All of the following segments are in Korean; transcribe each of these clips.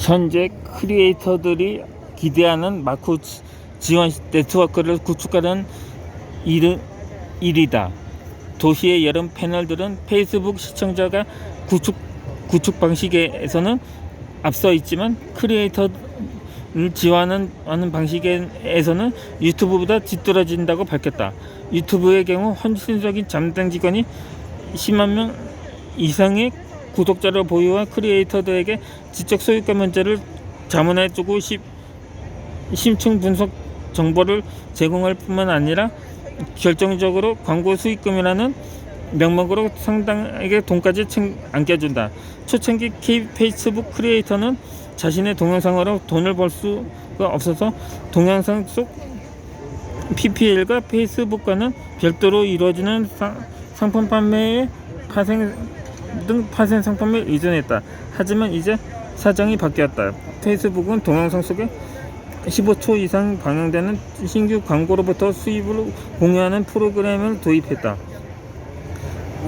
현재 크리에이터들이 기대하는 마크 지원 네트워크를 구축하는 일이다. 도시의 여름 패널들은 페이스북 시청자가 구축 방식에서는 앞서 있지만 크리에이터를 지원하는 방식에서는 유튜브보다 뒤떨어진다고 밝혔다. 유튜브의 경우 헌신적인 담당 직원이 10만 명 이상의 구독자를 보유한 크리에이터들에게 지적 소유권 문제를 자문해주고 심층 분석 정보를 제공할 뿐만 아니라 결정적으로 광고 수익금이라는 명목으로 상당하게 돈까지 안겨준다. 초창기 페이스북 크리에이터는 자신의 동영상으로 돈을 벌 수가 없어서 동영상 속 PPL과 페이스북과는 별도로 이루어지는 상품 판매에 파생 상품에 의존했다. 하지만 이제 사정이 바뀌었다. 페이스북은 동영상 속에 15초 이상 방영되는 신규 광고로부터 수입을 공유하는 프로그램을 도입했다.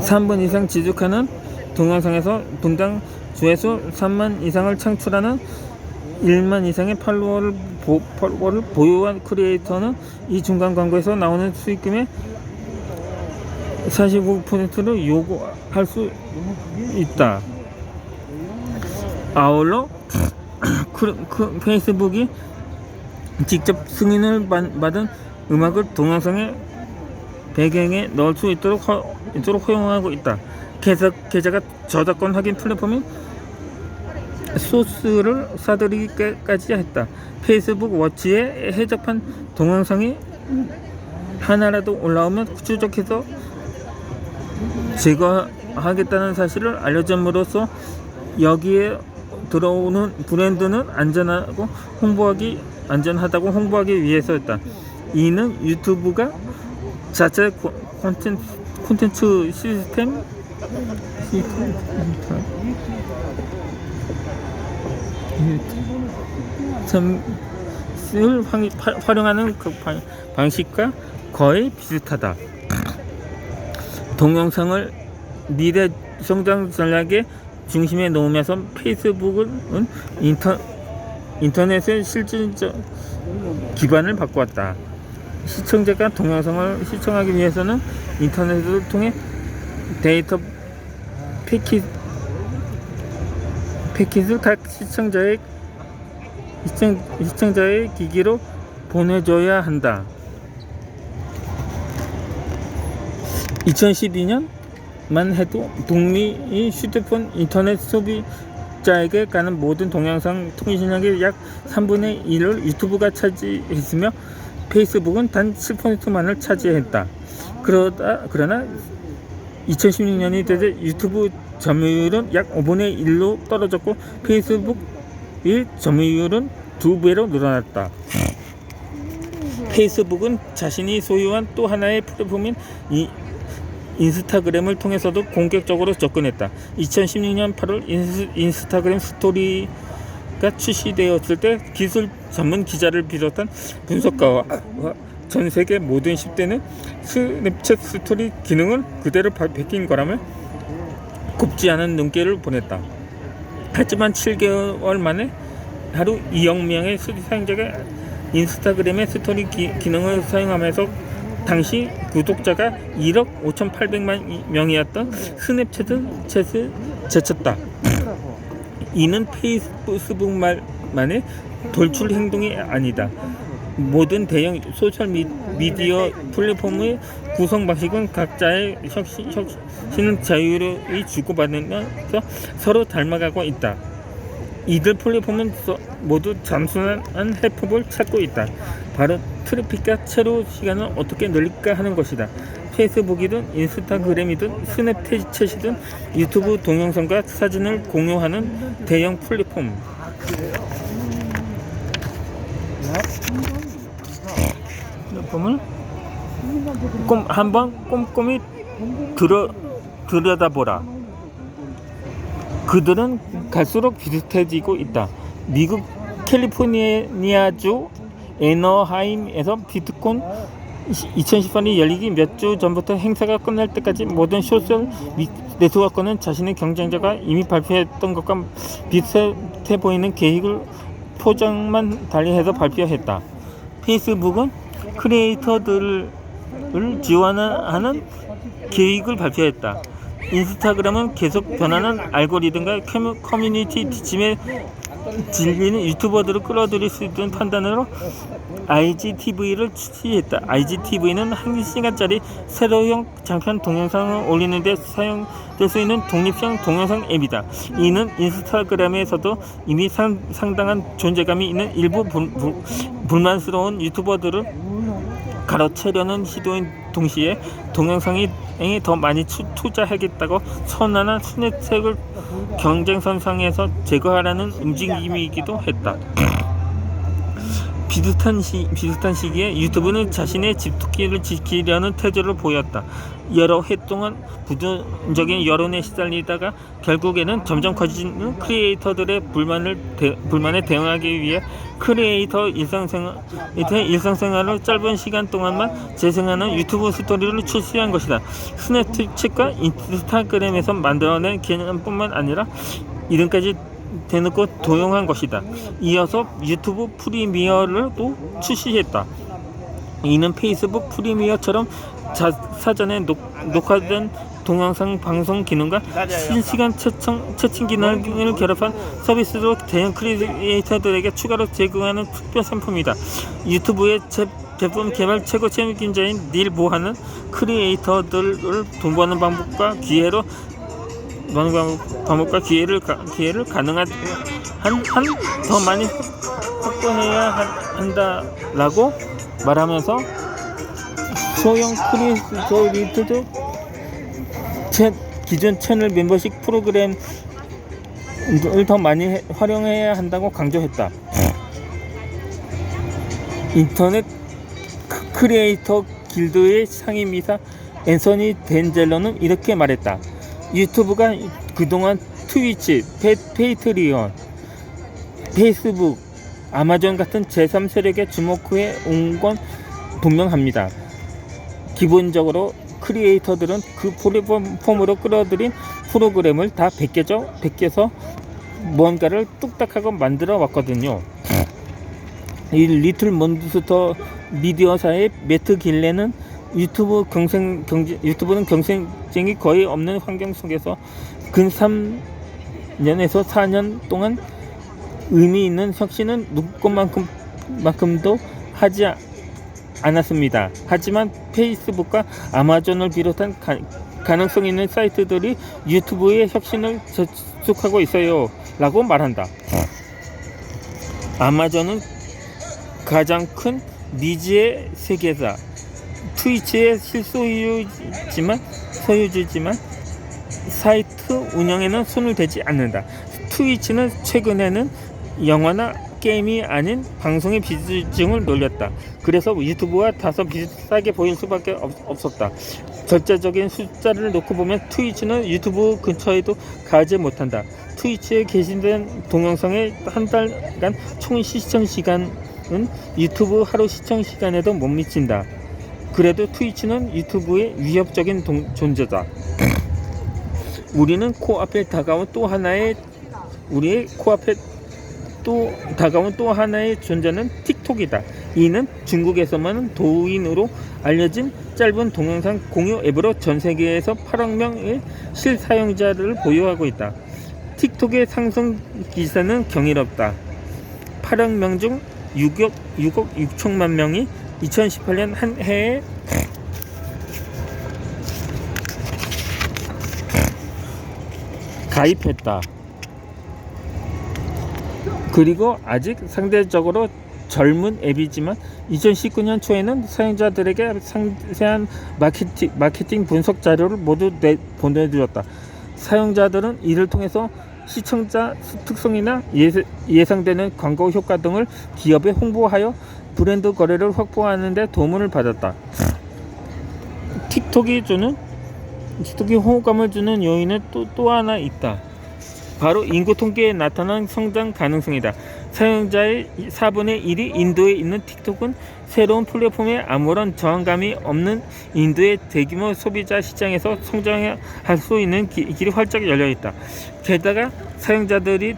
3분 이상 지속하는 동영상에서 분당 조회수 3만 이상을 창출하는 1만 이상의 팔로워를 보유한 크리에이터는 이 중간 광고에서 나오는 수익금의 45%를 요구할 수 있다. 아울러 페이스북이 직접 승인을 받은 음악을 동영상의 배경에 넣을 수 있도록 허용하고 있다. 계좌가 저작권 확인 플랫폼인 소스를 사들이기까지 했다. 페이스북 워치에 해적한 동영상이 하나라도 올라오면 추적해서 제거하겠다는 사실을 알려줌으로써 여기에 들어오는 브랜드는 안전하다고 홍보하기 위해서였다. 이는 유튜브가 자체 콘텐츠 시스템을 활용하는 그 방식과 거의 비슷하다. 동영상을 미래 성장 전략의 중심에 놓으면서 페이스북은 인터넷의 실질적 기반을 바꾸었다. 시청자가 동영상을 시청하기 위해서는 인터넷을 통해 데이터 패킷을 각 시청자의 기기로 보내줘야 한다. 2012년만 해도 북미 휴대폰 인터넷 소비자에게 가는 모든 동영상 통신량의 약 3분의 1을 유튜브가 차지했으며 페이스북은 단 7%만을 차지했다. 그러나 2016년이 되자 유튜브 점유율은 약 5분의 1로 떨어졌고 페이스북의 점유율은 2배로 늘어났다. 페이스북은 자신이 소유한 또 하나의 플랫폼인 인스타그램을 통해서도 공격적으로 접근했다. 2016년 8월 인스타그램 스토리가 출시되었을 때 기술 전문 기자를 비롯한 분석가와 전 세계 모든 10대는 스냅챗 스토리 기능을 그대로 베낀 거라며 곱지 않은 눈길을 보냈다. 하지만 7개월 만에 하루 2억 명의 사용자가 인스타그램의 스토리 기능을 사용하면서 당시 구독자가 1억 5,800만 명이었던 스냅챗을 제쳤다. 이는 페이스북만의 돌출 행동이 아니다. 모든 대형 소셜 미디어 플랫폼의 구성 방식은 각자의 혁신 자유를 주고받으면서 서로 닮아가고 있다. 이들 플랫폼은 모두 단순한 해법을 찾고 있다. 바로 트래픽과 체류 시간을 어떻게 늘릴까 하는 것이다. 페이스북이든 인스타그램이든 스냅챗이든 유튜브 동영상과 사진을 공유하는 대형 플랫폼을 한번 꼼꼼히 들여다보라. 그들은 갈수록 비슷해지고 있다. 미국 캘리포니아주 애너하임에서 비트콘 2018년 열리기 몇 주 전부터 행사가 끝날 때까지 모든 소셜 네트워크는 자신의 경쟁자가 이미 발표했던 것과 비슷해 보이는 계획을 포장만 달리해서 발표했다. 페이스북은 크리에이터들을 지원하는 계획을 발표했다. 인스타그램은 계속 변하는 알고리즘과 커뮤니티 지침에 질리는 유튜버들을 끌어들일 수 있는 판단으로 IGTV를 출시했다. IGTV는 1시간짜리 세로형 장편 동영상을 올리는 데 사용될 수 있는 독립형 동영상 앱이다. 이는 인스타그램에서도 이미 상당한 존재감이 있는 일부 불만스러운 유튜버들을 가로채려는 시도인 동시에 동영상에 더 많이 투자하겠다고 선언한 스냅챗을 경쟁선상에서 제거하라는 움직임이기도 했다. 비슷한 시기에 유튜브는 자신의 집토끼를 지키려는 태도를 보였다. 여러 해 동안 부정적인 여론에 시달리다가 결국에는 점점 커지는 크리에이터들의 불만에 대응하기 위해 크리에이터 일상생활을 짧은 시간 동안만 재생하는 유튜브 스토리를 출시한 것이다. 스냅챗과 인스타그램에서 만들어낸 개념뿐만 아니라 이름까지 대놓고 도용한 것이다. 이어서 유튜브 프리미어를 또 출시했다. 이는 페이스북 프리미어처럼 사전에 녹화된 동영상 방송 기능과 실시간 채팅 기능을 결합한 서비스로 대형 크리에이터들에게 추가로 제공하는 특별 상품이다. 유튜브의 제품 개발 최고 책임자인 닐 보하는 크리에이터들을 돈 버는 방법과 기회를 가능한 한 더 많이 확보해야 한다라고 말하면서 소형 크리에이터도 기존 채널 멤버십 프로그램을 더 많이 활용해야 한다고 강조했다. 인터넷 크리에이터 길드의 상임이사 앤서니 덴젤러는 이렇게 말했다. 유튜브가 그동안 트위치, 페이트리온, 페이스북, 아마존 같은 제3세력에 주목해 온 건 분명합니다. 기본적으로 크리에이터들은 그 플랫폼으로 끌어들인 프로그램을 다 베껴서 뭔가를 뚝딱하고 만들어 왔거든요. 이 리틀 몬스터 미디어사의 매트 길레는 유튜브는 경쟁이 거의 없는 환경 속에서 근 3년에서 4년 동안 의미 있는 혁신은 누구만큼도 하지 않았습니다. 하지만 페이스북과 아마존을 비롯한 가능성 있는 사이트들이 유튜브의 혁신을 저촉하고 있어요 라고 말한다. 아마존은 가장 큰 니즈의 세계사, 트위치의 실소유주지만 사이트 운영에는 손을 대지 않는다. 트위치는 최근에는 영화나 게임이 아닌 방송의 비중을 늘렸다. 그래서 유튜브와 다소 비슷하게 보일 수밖에 없었다. 절대적인 숫자를 놓고 보면 트위치는 유튜브 근처에도 가지 못한다. 트위치에 게시된 동영상의 한 달간 총 시청 시간은 유튜브 하루 시청 시간에도 못 미친다. 그래도 트위치는 유튜브의 위협적인 존재다. 우리는 코앞에 다가온 또 하나의 존재는 틱톡이다. 이는 중국에서만 도인으로 알려진 짧은 동영상 공유 앱으로 전 세계에서 8억 명의 실사용자를 보유하고 있다. 틱톡의 상승 기세는 경이롭다. 8억 명 중 6억 6천만 명이 2018년 한 해에 가입했다. 그리고 아직 상대적으로 젊은 앱이지만 2019년 초에는 사용자들에게 상세한 마케팅 분석 자료를 모두 보내주었다. 사용자들은 이를 통해서 시청자 특성이나 예상되는 광고 효과 등을 기업에 홍보하여 브랜드 거래를 확보하는 데 도움을 받았다. 틱톡이 호감을 주는 요인은 또 하나 있다. 바로 인구 통계에 나타난 성장 가능성이다. 사용자의 4분의 1이 인도에 있는 틱톡은 새로운 플랫폼에 아무런 저항감이 없는 인도의 대규모 소비자 시장에서 성장할 수 있는 길이 활짝 열려 있다. 게다가 사용자들이